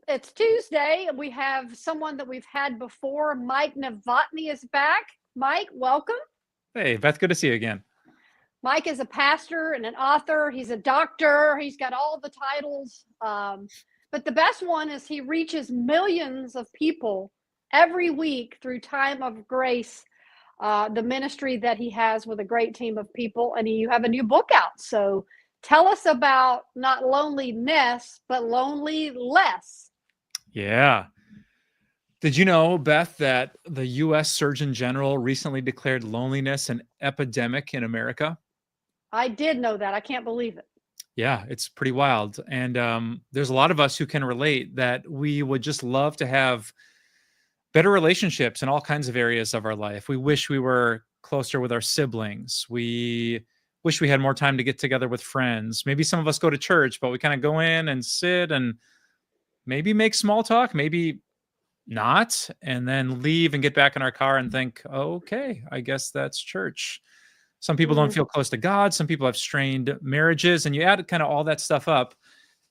It's Tuesday, and we have someone that we've had before. Mike Novotny is back. Mike, welcome. Hey, Beth, good to see you again. Mike is a pastor and an author. He's a doctor. He's got all the titles. But the best one is he reaches millions of people every week through Time of Grace, the ministry that he has with a great team of people. And you have a new book out. So tell us about not loneliness, but lonely less. Yeah. Did you know, Beth, that the U.S. Surgeon General recently declared loneliness an epidemic in America? I did know that. I can't believe it. Yeah, it's pretty wild. And there's a lot of us who can relate that we would just love to have better relationships in all kinds of areas of our life. We wish we were closer with our siblings. We wish we had more time to get together with friends. Maybe some of us go to church, but we kind of go in and sit and maybe make small talk, maybe not, and then leave and get back in our car and think, oh, okay, I guess that's church. Some people don't Mm, feel close to God. Some people have strained marriages, and you add kind of all that stuff up.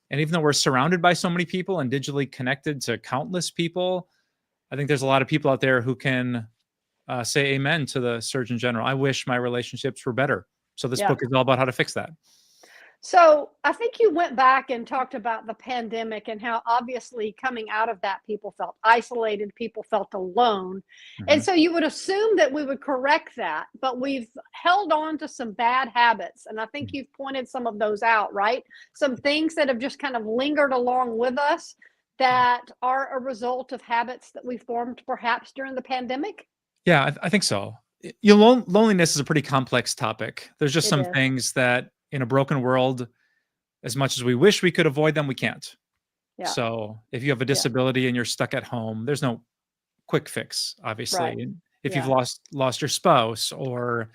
And even though we're surrounded by so many people and digitally connected to countless people, I think there's a lot of people out there who can say amen to the Surgeon General. I wish my relationships were better. So this yeah. book is all about how to fix that. So I think you went back and talked about the pandemic and how obviously coming out of that, people felt isolated, people felt alone. And Mhm. so you would assume that we would correct that, but we've held on to some bad habits. And I think you've pointed some of those out, right? Some things that have just kind of lingered along with us that are a result of habits that we formed perhaps during the pandemic. Yeah, I think so. Loneliness is a pretty complex topic. There's just It some is. things that in a broken world, as much as we wish we could avoid them, we can't. Yeah. So if you have a Yeah. disability and you're stuck at home, there's no quick fix, Right. obviously. And if you've Yeah. lost your spouse, or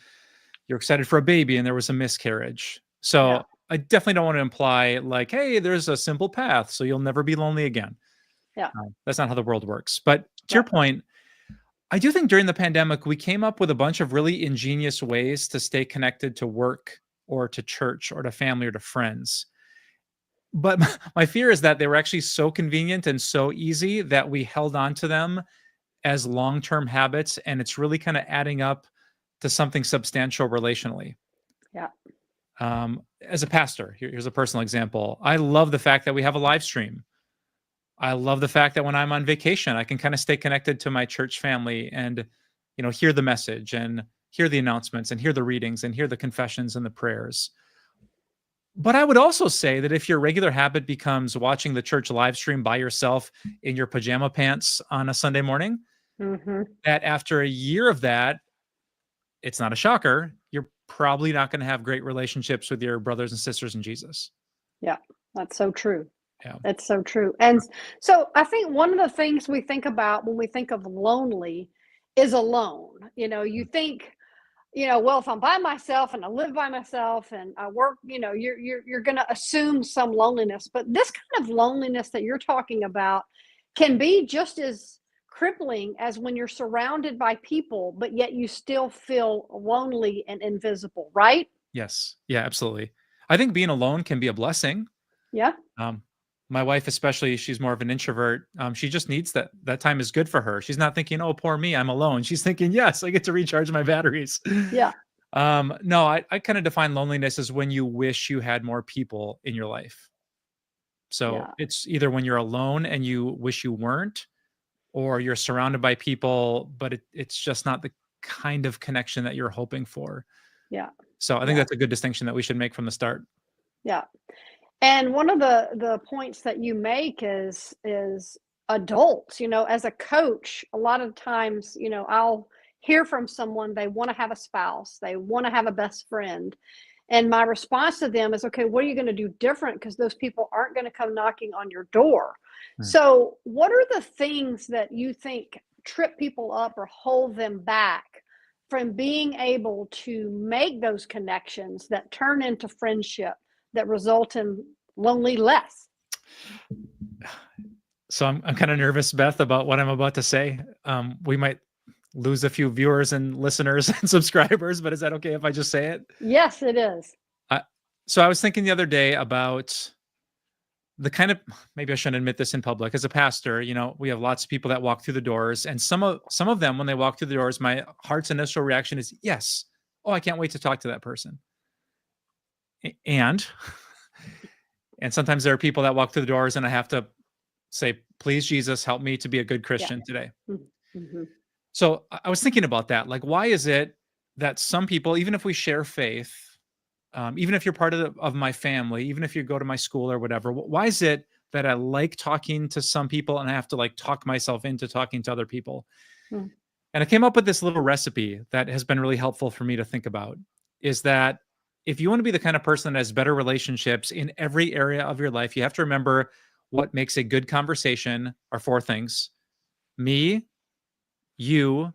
you're excited for a baby and there was a miscarriage. Yeah. So I definitely don't want to imply like, hey, there's a simple path, so you'll never be lonely again. Yeah. That's not how the world works. But to your Right. point, I do think during the pandemic, we came up with a bunch of really ingenious ways to stay connected to work or to church or to family or to friends. But my fear is that they were actually so convenient and so easy that we held on to them as long-term habits, and it's really kind of adding up to something substantial relationally. Yeah. As a pastor, here's a personal example. I love the fact that we have a live stream. I love the fact that when I'm on vacation, I can kind of stay connected to my church family and, hear the message and hear the announcements and hear the readings and hear the confessions and the prayers. But I would also say that if your regular habit becomes watching the church live stream by yourself in your pajama pants on a Sunday morning, Hmm. that after a year of that, it's not a shocker, you're probably not going to have great relationships with your brothers and sisters in Jesus. Yeah. That's so true. Yeah. That's so true. And so I think one of the things we think about when we think of lonely is alone. You think, well, if I'm by myself and I live by myself and I work, you're going to assume some loneliness. But this kind of loneliness that you're talking about can be just as crippling as when you're surrounded by people, but yet you still feel lonely and invisible, right? Yes. Yeah, absolutely. I think being alone can be a blessing. Yeah. Um, my wife, especially, she's more of an introvert. She just needs that time is good for her. She's not thinking, "Oh, poor me, I'm alone." She's thinking, "Yes, I get to recharge my batteries." Yeah. No, I kind of define loneliness as when you wish you had more people in your life. So Yeah. it's either when you're alone and you wish you weren't, or you're surrounded by people, but it's just not the kind of connection that you're hoping for. Yeah. So I think Yeah. that's a good distinction that we should make from the start. Yeah. And one of the points that you make is adults, as a coach, a lot of times, I'll hear from someone, they want to have a spouse, they want to have a best friend. And my response to them is, okay, what are you going to do different? Because those people aren't going to come knocking on your door. Hmm. So, what are the things that you think trip people up or hold them back from being able to make those connections that turn into friendship that result in lonely less? So I'm kind of nervous, Beth, about what I'm about to say. We might lose a few viewers and listeners and subscribers, but is that okay if I just say it? Yes, it is. Uh, so I was thinking the other day about the kind of, maybe I shouldn't admit this in public, as a pastor, we have lots of people that walk through the doors, and some of them, when they walk through the doors, my heart's initial reaction is yes. Oh, I can't wait to talk to that person. And and sometimes there are people that walk through the doors and I have to say, please, Jesus, help me to be a good Yeah. Christian today. Mm-hmm. So I was thinking about that. Like, why is it that some people, even if we share faith, even if you're part of my family, even if you go to my school or whatever, why is it that I like talking to some people and I have to like talk myself into talking to other people? Mm. And I came up with this little recipe that has been really helpful for me to think about, is that if you want to be the kind of person that has better relationships in every area of your life, you have to remember what makes a good conversation are four things: me, you,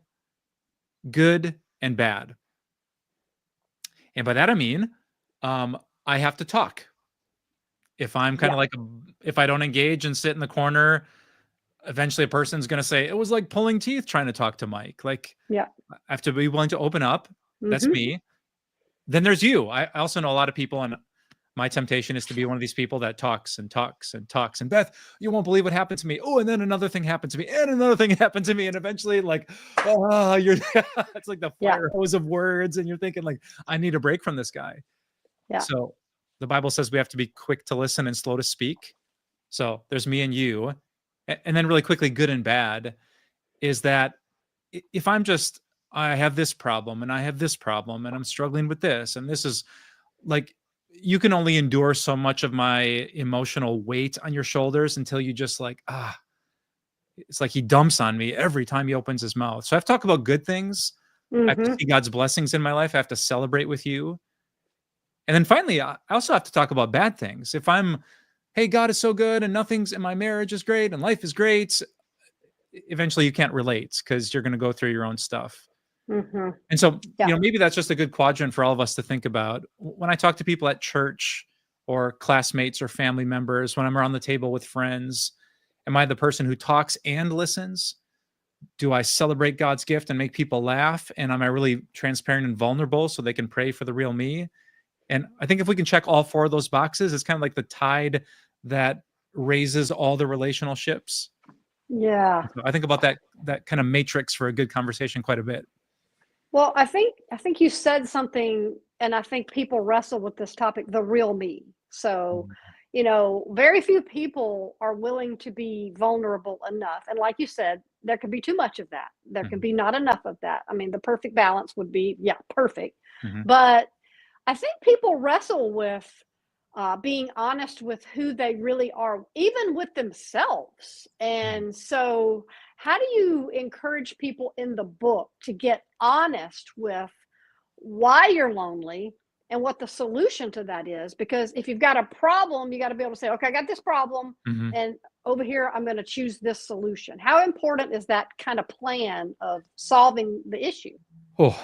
good, and bad. And by that I mean, I have to talk. If I'm kind Yeah. of like, if I don't engage and sit in the corner, eventually a person's going to say, it was like pulling teeth trying to talk to Mike. Like, Yeah. I have to be willing to open up. That's Mm-hmm. me. Then there's you. I also know a lot of people, and my temptation is to be one of these people that talks and talks and talks. And Beth, you won't believe what happened to me. Oh, and then another thing happened to me, and another thing happened to me, and eventually, like, oh, you're it's like the Yeah. fire hose of words, and you're thinking, like, I need a break from this guy. Yeah. So the Bible says we have to be quick to listen and slow to speak. So there's me and you, and then really quickly, good and bad is that if I'm just, I have this problem and I have this problem and I'm struggling with this, and this is like, you can only endure so much of my emotional weight on your shoulders until you just like, it's like he dumps on me every time he opens his mouth. So I've talked about good things. I have to Mm-hmm. see God's blessings in my life. I have to celebrate with you. And then finally, I also have to talk about bad things. If I'm, hey, God is so good and nothing's in my marriage is great and life is great, eventually you can't relate because you're going to go through your own stuff. Mm-hmm. And so, Yeah. maybe that's just a good quadrant for all of us to think about. When I talk to people at church or classmates or family members, when I'm around the table with friends, am I the person who talks and listens? Do I celebrate God's gift and make people laugh? And am I really transparent and vulnerable so they can pray for the real me? And I think if we can check all four of those boxes, it's kind of like the tide that raises all the relational ships. Yeah. So I think about that kind of matrix for a good conversation quite a bit. Well, I think you said something, and I think people wrestle with this topic, the real me. So, Mhm. very few people are willing to be vulnerable enough. And like you said, there can be too much of that. There can Mhm. be not enough of that. I mean, the perfect balance would be, yeah, perfect. Mhm. But I think people wrestle with being honest with who they really are, even with themselves. Mhm. And so, how do you encourage people in the book to get honest with why you're lonely and what the solution to that is? Because if you've got a problem, you got to be able to say, okay, I got this problem. Mhm. And over here, I'm going to choose this solution. How important is that kind of plan of solving the issue? Oh,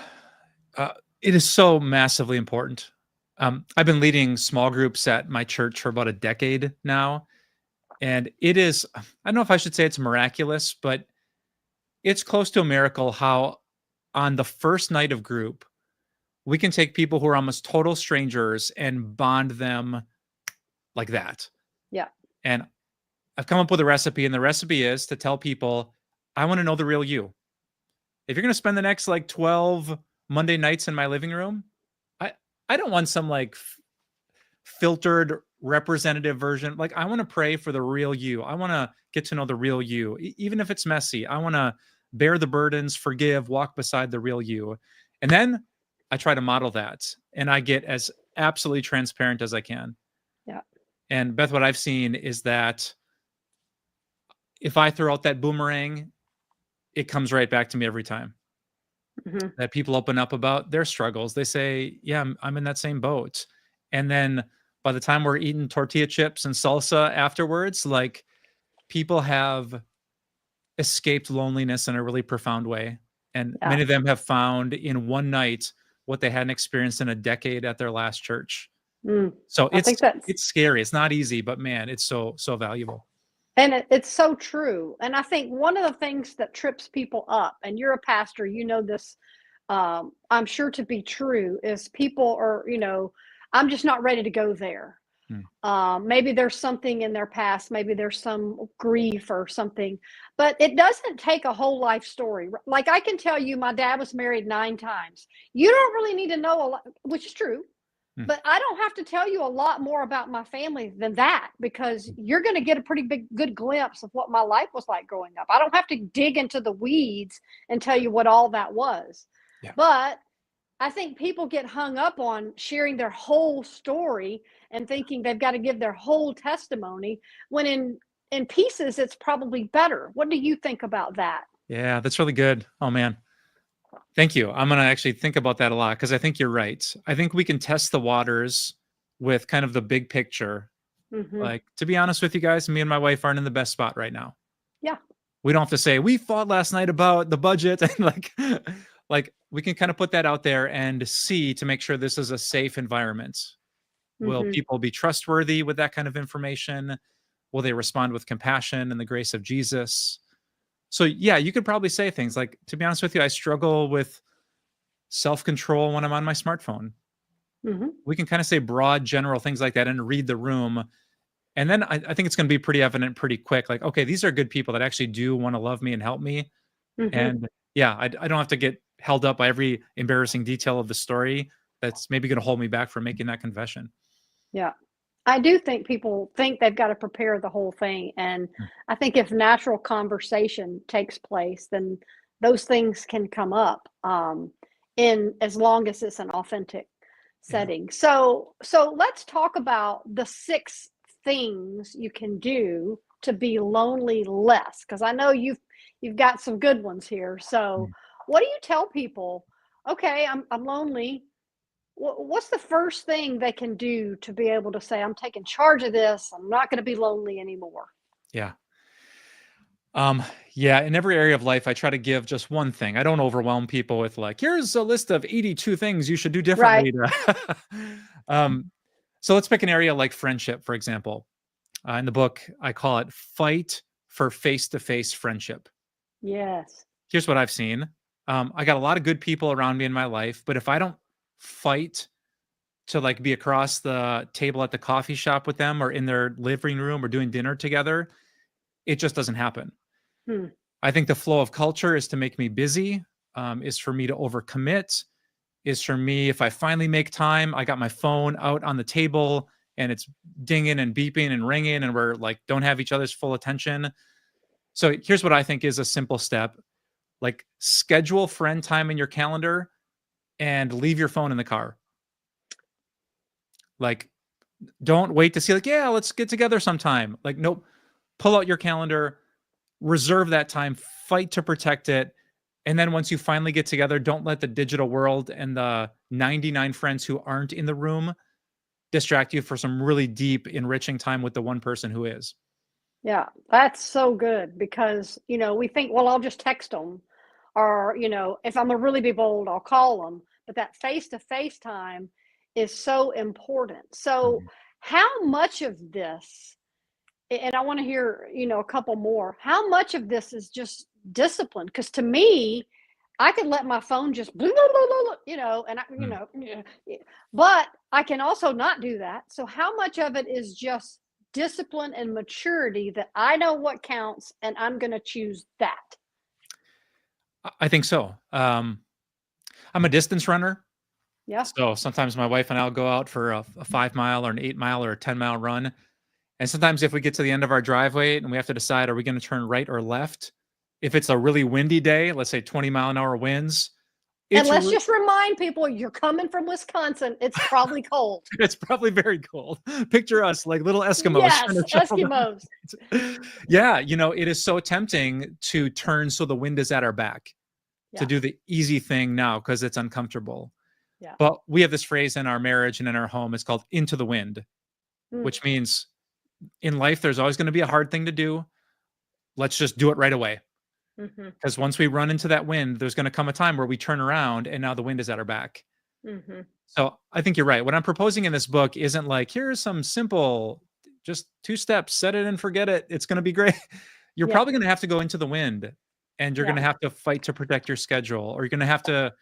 uh, it is so massively important. I've been leading small groups at my church for about a decade now, and it is, I don't know if I should say it's miraculous, but it's close to a miracle how on the first night of group, we can take people who are almost total strangers and bond them like that. Yeah. And I've come up with a recipe, and the recipe is to tell people, I want to know the real you. If you're going to spend the next like 12 Monday nights in my living room, I I don't want some like filtered representative version. Like, I want to pray for the real you. I want to get to know the real you, even if it's messy. I want to bear the burdens, forgive, walk beside the real you. And then I try to model that, and I get as absolutely transparent as I can. Yeah. And Beth, what I've seen is that if I throw out that boomerang, it comes right back to me every time. Hmm. That people open up about their struggles. They say, "Yeah, I'm in that same boat." And then by the time we're eating tortilla chips and salsa afterwards, like, people have escaped loneliness in a really profound way. And Yeah. many of them have found in one night what they hadn't experienced in a decade at their last church. Mm. So I think that's it's scary. It's not easy, but man, it's so valuable. And it's so true. And I think one of the things that trips people up, and you're a pastor, you know this, I'm sure to be true, is people are, I'm just not ready to go there. Mm. Maybe there's something in their past, maybe there's some grief or something, but it doesn't take a whole life story. Like I can tell you, my dad was married 9 times. You don't really need to know a lot, which is true, Mm. but I don't have to tell you a lot more about my family than that because you're going to get a pretty good glimpse of what my life was like growing up. I don't have to dig into the weeds and tell you what all that was. Yeah. But I think people get hung up on sharing their whole story and thinking they've got to give their whole testimony when in pieces it's probably better. What do you think about that? Yeah, that's really good. Oh man. Thank you. I'm going to actually think about that a lot because I think you're right. I think we can test the waters with kind of the big picture. Mhm. Like, to be honest with you guys, me and my wife aren't in the best spot right now. Yeah. We don't have to say we fought last night about the budget and like we can kind of put that out there and see to make sure this is a safe environment. Will Mhm. people be trustworthy with that kind of information? Will they respond with compassion and the grace of Jesus? So yeah, you could probably say things like, to be honest with you, I struggle with self-control when I'm on my smartphone. Mhm. We can kind of say broad, general things like that and read the room. And then I think it's going to be pretty evident pretty quick. Like, okay, these are good people that actually do want to love me and help me. Mhm. And yeah, I don't have to get held up by every embarrassing detail of the story that's maybe going to hold me back from making that confession. Yeah. I do think people think they've got to prepare the whole thing, and Mm. I think if natural conversation takes place, then those things can come up, in as long as it's an authentic Yeah. setting. So let's talk about the 6 things you can do to be lonely less, because I know you've got some good ones here. So Mm. what do you tell people? Okay, I'm lonely. What's the first thing they can do to be able to say, I'm taking charge of this, I'm not going to be lonely anymore? Yeah. Um, yeah, in every area of life, I try to give just one thing. I don't overwhelm people with like, here's a list of 82 things you should do Right. differently. um, so let's pick an area like friendship, for example. In the book, I call it fight for face-to-face friendship. Yes. Here's what I've seen. I got a lot of good people around me in my life, but if I don't fight to like be across the table at the coffee shop with them or in their living room or doing dinner together, it just doesn't happen. Hmm. I think the flow of culture is to make me busy, is for me to overcommit, is for me, if I finally make time, I got my phone out on the table and it's dinging and beeping and ringing and we're like, don't have each other's full attention. So here's what I think is a simple step, like schedule friend time in your calendar and leave your phone in the car. Like, don't wait to see, like, yeah, let's get together sometime. Like, nope, pull out your calendar, reserve that time, fight to protect it. And then once you finally get together, don't let the digital world and the 99 friends who aren't in the room distract you for some really deep, enriching time with the one person who is. Yeah, that's so good because, we think, well, I'll just text them or, if I'm gonna really be bold, I'll call them. But that face to face time is so important. So, Mhm. how much of this, and I want to hear, a couple more, how much of this is just discipline? Because to me, I could let my phone just, blah, blah, blah, blah, and Mm. yeah, yeah. But I can also not do that. So, how much of it is just discipline and maturity that I know what counts and I'm going to choose that? I think so. I'm a distance runner. Yeah. So sometimes my wife and I'll go out for a 5 mile or an 8 mile or a 10 mile run. And sometimes if we get to the end of our driveway and we have to decide, are we going to turn right or left? If it's a really windy day, let's say 20-mile-an-hour winds, And it's let's just remind people you're coming from Wisconsin. It's probably cold. it's probably very cold. Picture us like little Eskimos trying Yes, to shovel down the Eskimos. streets. Yeah, it is so tempting to turn so the wind is at our back, to Yeah. do the easy thing now because it's uncomfortable. Yeah. But we have this phrase in our marriage and in our home. It's called into the wind, Mm, which means in life, there's always going to be a hard thing to do. Let's just do it right away. mhm, Because once we run into that wind, there's going to come a time where we turn around and now the wind is at our back. mhm. So I think you're right. What I'm proposing in this book isn't like, here's some simple, just 2 steps, set it and forget it. It's going to be great. You're Yeah. probably going to have to go into the wind and you're going Yeah. to have to fight to protect your schedule, or you're going to have to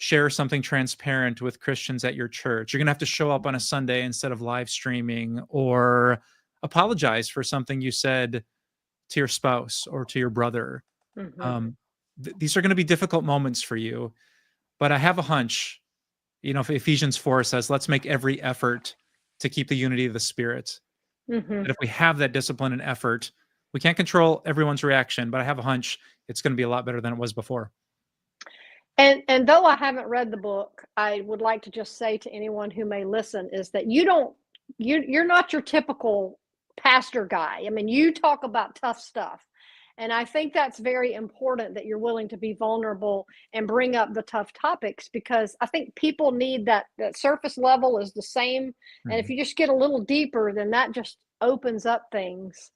share something transparent with Christians at your church. You're going to have to show up on a Sunday instead of live streaming, or apologize for something you said to your spouse or to your brother. These are going to be difficult moments for you, but I have a hunch, if Ephesians 4 says, let's make every effort to keep the unity of the Spirit. That if we have that discipline and effort, we can't control everyone's reaction, but I have a hunch it's going to be a lot better than it was before. And though I haven't read the book, I would like to just say to anyone who may listen is that you're not your typical pastor guy. I mean, you talk about tough stuff. And I think that's very important, that you're willing to be vulnerable and bring up the tough topics, because I think people need that surface level is the same. And if you just get a little deeper, then that just opens up things.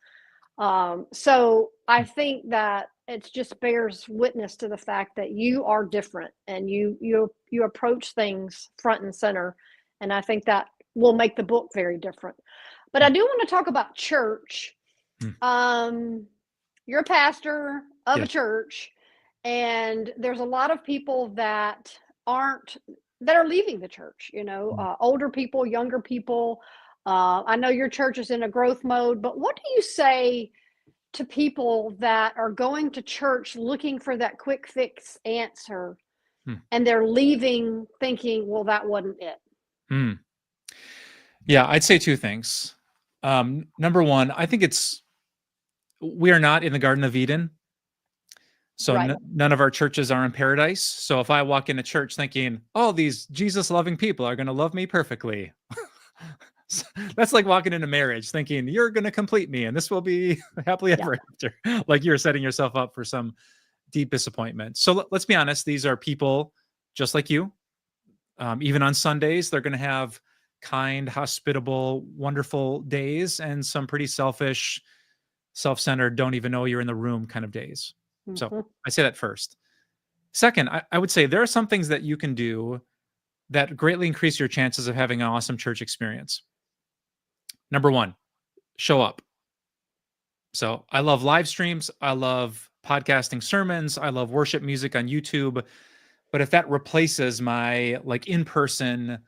So I think that it just bears witness to the fact that you are different, and you approach things front and center. And I think that will make the book very different. But I do want to talk about church. You're a pastor of a church, and there's a lot of people that are leaving the church, older people, younger people. I know your church is in a growth mode, but what do you say to people that are going to church looking for that quick fix answer, and they're leaving thinking, well, that wasn't it? Yeah, I'd say two things. Number one, I think we are not in the Garden of Eden. So Right. None of our churches are in paradise. So if I walk into church thinking, oh, these Jesus loving people are going to love me perfectly. That's like walking into marriage thinking you're going to complete me and this will be happily ever after. Like you're setting yourself up for some deep disappointment. So let's be honest. These are people just like you. Even on Sundays, they're going to have kind, hospitable, wonderful days, and some pretty selfish, self-centered, don't even know you're in the room kind of days. So I say that first. Second, I would say there are some things that you can do that greatly increase your chances of having an awesome church experience. Number one, show up. So I love live streams. I love podcasting sermons. I love worship music on YouTube. But if that replaces my in-person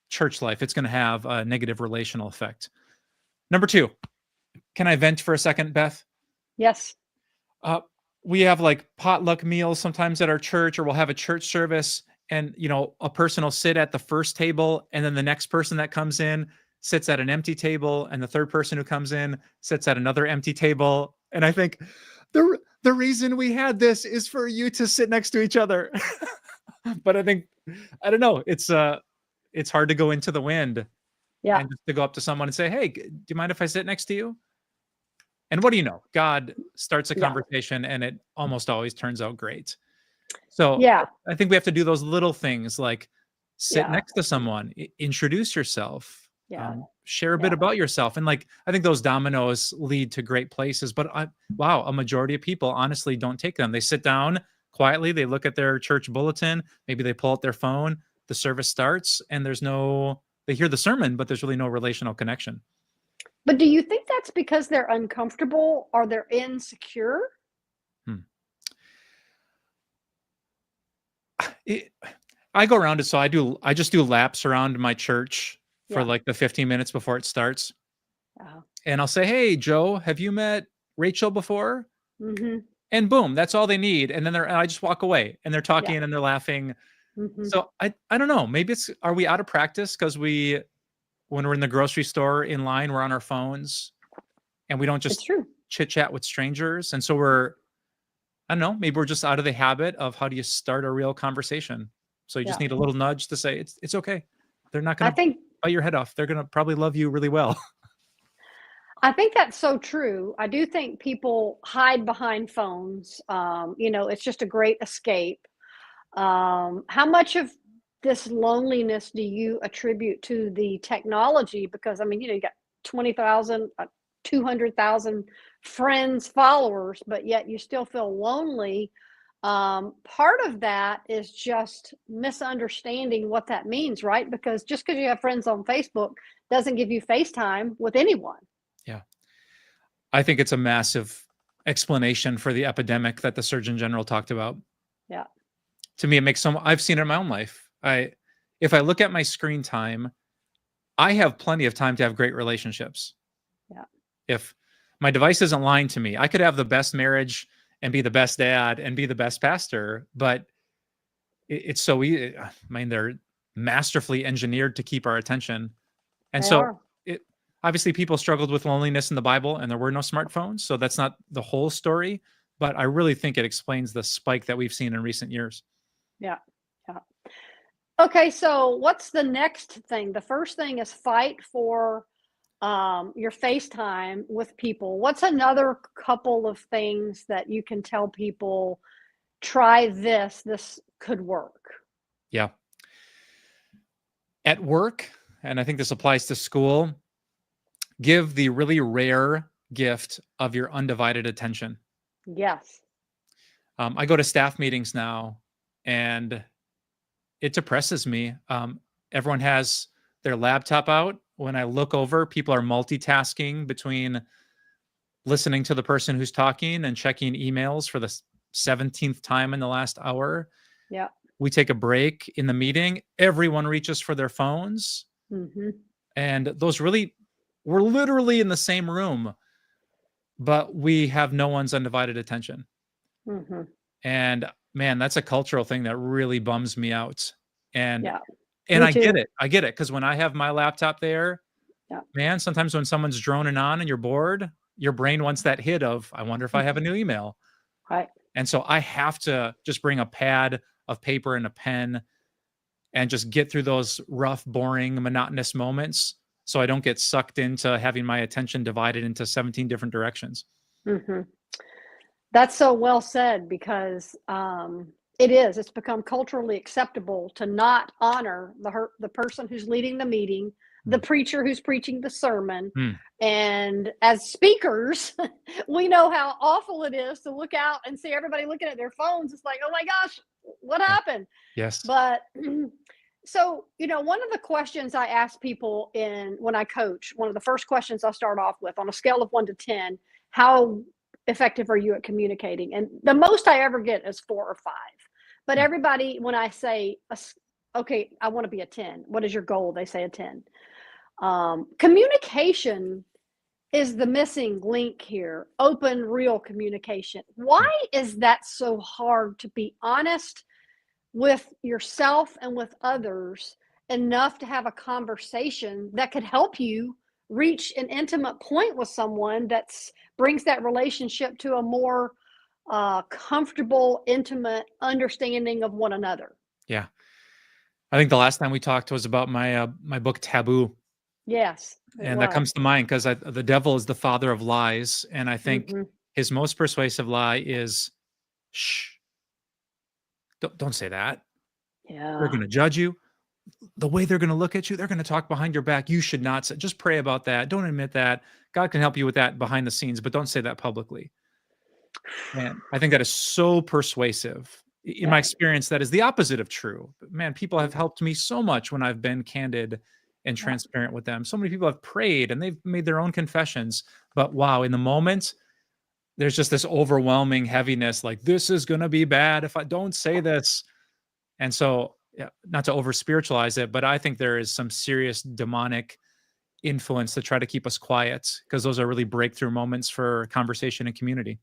church life, it's going to have a negative relational effect. Number two, can I vent for a second, Beth? Yes. We have potluck meals sometimes at our church, or we'll have a church service, and a person will sit at the first table, and then the next person that comes in sits at an empty table, and the third person who comes in sits at another empty table. And I think the reason we had this is for you to sit next to each other. But I don't know. It's hard to go into the wind and just to go up to someone and say, hey, do you mind if I sit next to you? And what do you know? God starts a conversation and it almost always turns out great. So I think we have to do those little things like sit next to someone, introduce yourself, share a bit about yourself. And I think those dominoes lead to great places. But a majority of people honestly don't take them. They sit down quietly, they look at their church bulletin, maybe they pull out their phone, the service starts, and they hear the sermon, but there's really no relational connection. But do you think that's because they're uncomfortable or they're insecure? I go around it. So I just do laps around my church for the 15 minutes before it starts. And I'll say, hey, Joe, have you met Rachel before? And boom, that's all they need. And then I just walk away and they're talking and they're laughing. So I don't know, maybe are we out of practice? Because when we're in the grocery store in line, we're on our phones and we don't just chit chat with strangers. And so I don't know, maybe we're just out of the habit of how do you start a real conversation. So you just need a little nudge to say, it's okay. They're not going to bite your head off. They're going to probably love you really well. I think that's so true. I do think people hide behind phones. It's just a great escape. How much of this loneliness do you attribute to the technology? Because, you got 20,000, 200,000 friends, followers, but yet you still feel lonely. Part of that is just misunderstanding what that means, right? Because just because you have friends on Facebook doesn't give you FaceTime with anyone. Yeah. I think it's a massive explanation for the epidemic that the Surgeon General talked about. Yeah. to me, it makes I've seen it in my own life. If I look at my screen time, I have plenty of time to have great relationships. Yeah. If my device isn't lying to me, I could have the best marriage and be the best dad and be the best pastor, but it's so easy. I mean, they're masterfully engineered to keep our attention. And They so are. it obviously people struggled with loneliness in the Bible and there were no smartphones. So that's not the whole story, but I really think it explains the spike that we've seen in recent years. Yeah. Yeah. Okay, so what's the next thing? The first thing is fight for your FaceTime with people. What's another couple of things that you can tell people, try this, this could work? Yeah. At work, and I think this applies to school, give the really rare gift of your undivided attention. Yes. I go to staff meetings now, and it depresses me. Everyone has their laptop out. When I look over, people are multitasking between listening to the person who's talking and checking emails for the 17th time in the last hour. Yeah. We take a break in the meeting. Everyone reaches for their phones. Mm-hmm. And we're literally in the same room, but we have no one's undivided attention. Mm-hmm. And man, that's a cultural thing that really bums me out. And Yeah. and Me I get too. it. I get it. Because when I have my laptop there, Yeah. man, sometimes when someone's droning on and you're bored, your brain wants that hit of, I wonder if I have a new email. Right. And so I have to just bring a pad of paper and a pen and just get through those rough, boring, monotonous moments so I don't get sucked into having my attention divided into 17 different directions. Mm-hmm. That's so well said, because it's become culturally acceptable to not honor the person who's leading the meeting, the Mm. preacher who's preaching the sermon. Mm. And as speakers, we know how awful it is to look out and see everybody looking at their phones. It's like, oh my gosh, what happened? Yes. But so, one of the questions I ask people when I coach, one of the first questions I start off with, on a scale of 1 to 10, how effective are you at communicating? And the most I ever get is 4 or 5. But Mm. everybody, when I say, okay, I want to be a 10, what is your goal? They say a 10. Communication is the missing link here. Open, real communication. Why is that so hard to be honest with yourself and with others enough to have a conversation that could help you reach an intimate point with someone that brings that relationship to a more comfortable, intimate understanding of one another? Yeah. I think the last time we talked was about my book Taboo. Yes, it And that was. comes to mind because the devil is the father of lies. And I think Mm-hmm. his most persuasive lie is, shh, don't say that. They're Yeah. going to judge you. The way they're going to look at you, they're going to talk behind your back. You should not say, just pray about that. Don't admit that. God can help you with that behind the scenes, but don't say that publicly. And I think that is so persuasive. In my Right. experience, that is the opposite of true. But man, people have helped me so much when I've been candid and Yeah. transparent with them. So many people have prayed and they've made their own confessions. But wow, in the moment, there's just this overwhelming heaviness, like, this is going to be bad if I don't say this. And so, yeah, not to over spiritualize it, but I think there is some serious demonic influence to try to keep us quiet, because those are really breakthrough moments for conversation and community.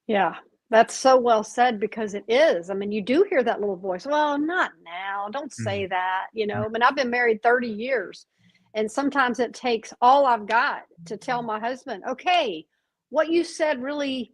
Yeah, that's so well said, because it is. I mean, you do hear that little voice. Well, not now. Don't say Mhm. that. Mhm. I mean, I've been married 30 years, and sometimes it takes all I've got to tell my husband, okay, what you said really,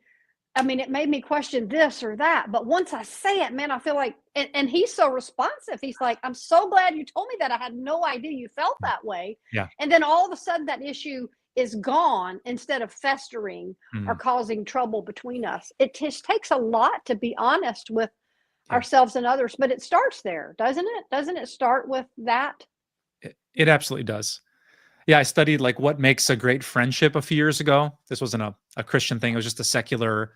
I mean, it made me question this or that. But once I say it, man, I feel like, and he's so responsive. He's like, I'm so glad you told me that. I had no idea you felt that way. Yeah. And then all of a sudden, that issue is gone instead of festering or Mhm. causing trouble between us. It just takes a lot to be honest with Yeah. ourselves and others, but it starts there, doesn't it? Doesn't it start with that? It absolutely does. Yeah, I studied like what makes a great friendship a few years ago. This wasn't a Christian thing; it was just a secular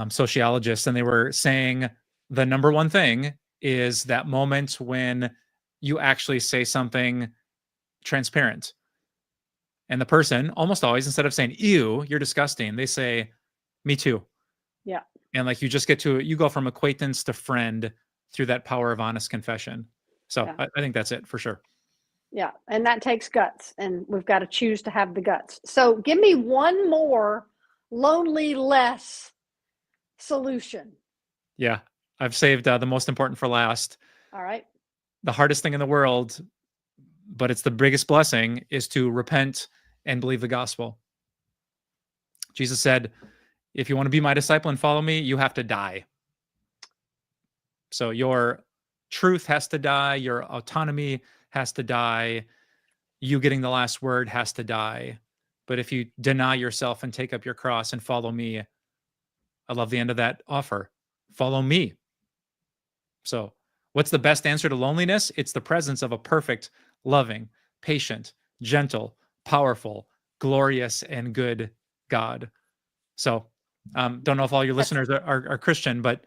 sociologist, and they were saying the number one thing is that moment when you actually say something transparent, and the person almost always, instead of saying "ew, you're disgusting," they say "me too," Yeah. and like you just get to you go from acquaintance to friend through that power of honest confession. So Yeah. I think that's it for sure. Yeah. And that takes guts, and we've got to choose to have the guts. So give me one more lonely less solution. Yeah. I've saved the most important for last. All right. The hardest thing in the world, but it's the biggest blessing, is to repent and believe the gospel. Jesus said, if you want to be my disciple and follow me, you have to die. So your truth has to die, your autonomy has to die, you getting the last word has to die. But if you deny yourself and take up your cross and follow me, I love the end of that offer. Follow me. So, what's the best answer to loneliness? It's the presence of a perfect, loving, patient, gentle, powerful, glorious, and good God. So, don't know if all your listeners are Christian, but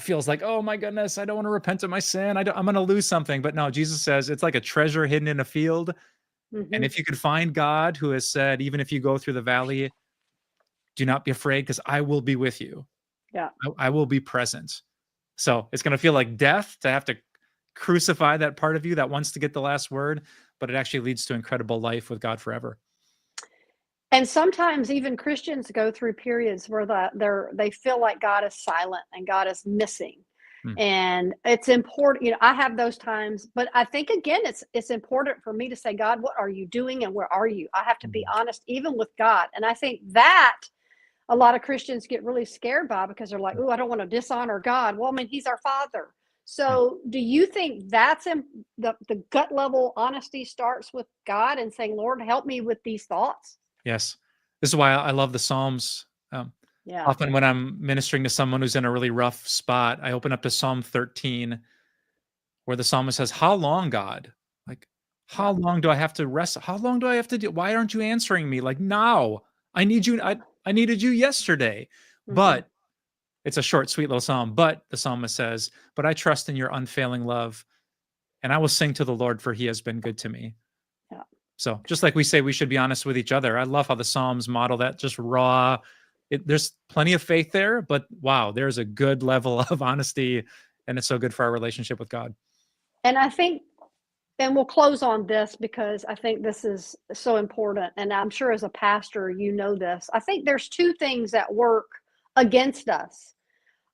feels like, oh my goodness, I don't want to repent of my sin. I'm going to lose something. But no, Jesus says it's like a treasure hidden in a field. And if you could find God, who has said, even if you go through the valley, do not be afraid, because I will be with you. Yeah. I will be present. So it's going to feel like death to have to crucify that part of you that wants to get the last word, but it actually leads to incredible life with God forever. And sometimes even Christians go through periods where they feel like God is silent and God is missing. And it's important, I have those times, but I think again, it's important for me to say, God, what are you doing and where are you? I have to be honest, even with God. And I think that a lot of Christians get really scared by, because they're like, oh, I don't want to dishonor God. Well, I mean, he's our Father. So do you think that's the gut level honesty starts with God and saying, Lord, help me with these thoughts? Yes. This is why I love the Psalms. Yeah. Often when I'm ministering to someone who's in a really rough spot, I open up to Psalm 13, where the psalmist says, how long, God? Like, how long do I have to rest? How long do I have to do? Why aren't you answering me? Like, now. I need you. I needed you yesterday. But it's a short, sweet little psalm. But the psalmist says, but I trust in your unfailing love, and I will sing to the Lord, for he has been good to me. Yeah. So just like we say we should be honest with each other, I love how the Psalms model that, just raw. There's plenty of faith there, but wow, there's a good level of honesty, and it's so good for our relationship with God. And I think, and we'll close on this because I think this is so important. And I'm sure as a pastor, this. I think there's two things that work against us.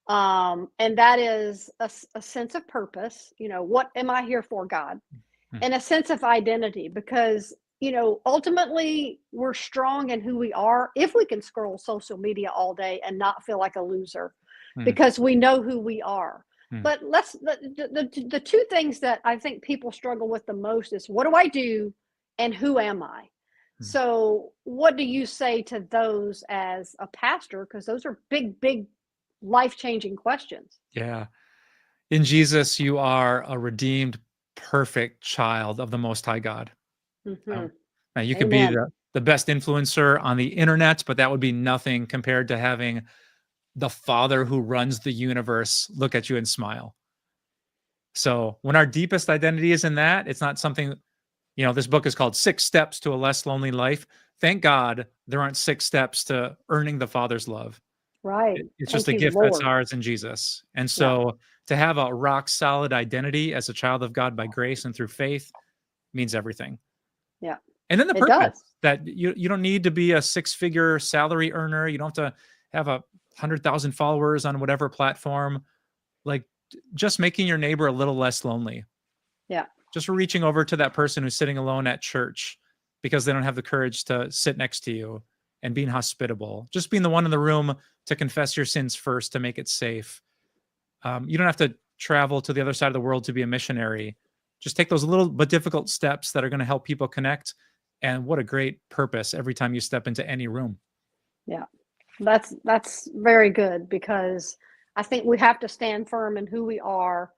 And that is a sense of purpose. What am I here for, God? And a sense of identity, because ultimately we're strong in who we are if we can scroll social media all day and not feel like a loser, because we know who we are. But the two things that I think people struggle with the most is, what do I do and who am I? So what do you say to those as a pastor? Because those are big life-changing questions. Yeah. In Jesus, you are a redeemed, perfect child of the Most High God. Now, you could be the best influencer on the internet, but that would be nothing compared to having the Father who runs the universe look at you and smile. So when our deepest identity is in that, it's not something, this book is called 6 Steps to a Less Lonely Life. Thank God there aren't 6 steps to earning the Father's love. Right. It's just a gift that's ours in Jesus. And so to have a rock solid identity as a child of God by grace and through faith means everything. Yeah. And then the purpose that you don't need to be a 6-figure salary earner. You don't have to have 100,000 followers on whatever platform. Like, just making your neighbor a little less lonely. Yeah. Just reaching over to that person who's sitting alone at church because they don't have the courage to sit next to you, and being hospitable. Just being the one in the room to confess your sins first, to make it safe. You don't have to travel to the other side of the world to be a missionary. Just take those little but difficult steps that are going to help people connect. And what a great purpose every time you step into any room. Yeah, that's very good, because I think we have to stand firm in who we are,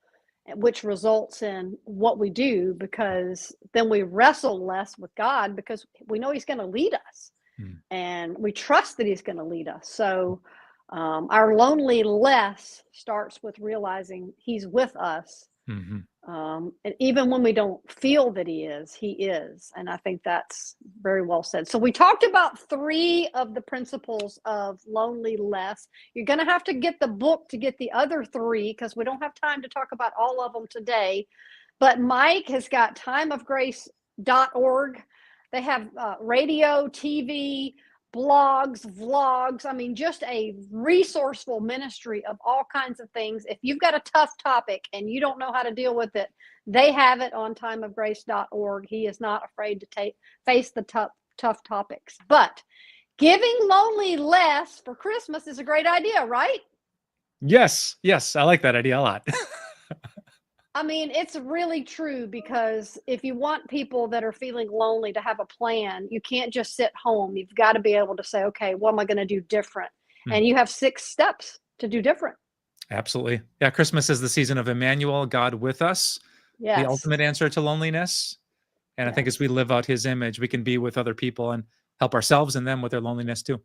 which results in what we do, because then we wrestle less with God, because we know he's going to lead us and we trust that he's going to lead us. So our lonely less starts with realizing he's with us And even when we don't feel that he is. And I think that's very well said. So we talked about 3 of the principles of lonely less. You're going to have to get the book to get the other 3 because we don't have time to talk about all of them today. But Mike has got timeofgrace.org. They have radio, TV, blogs, vlogs. I mean, just a resourceful ministry of all kinds of things. If you've got a tough topic and you don't know how to deal with it, they have it on timeofgrace.org. He is not afraid to face the tough topics. But giving lonely less for Christmas is a great idea, right? Yes. I like that idea a lot. I mean, it's really true, because if you want people that are feeling lonely to have a plan, you can't just sit home. You've got to be able to say, okay, what am I going to do different? And you have 6 steps to do different. Absolutely. Yeah. Christmas is the season of Emmanuel, God with us, the ultimate answer to loneliness. And I think as we live out his image, we can be with other people and help ourselves and them with their loneliness too.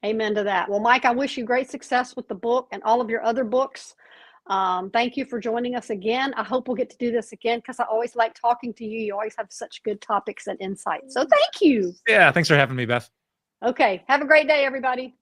Amen to that. Well, Mike, I wish you great success with the book and all of your other books. Thank you for joining us again. I hope we'll get to do this again, because I always like talking to you. You always have such good topics and insights. So thank you. Yeah. Thanks for having me, Beth. Okay. Have a great day, everybody.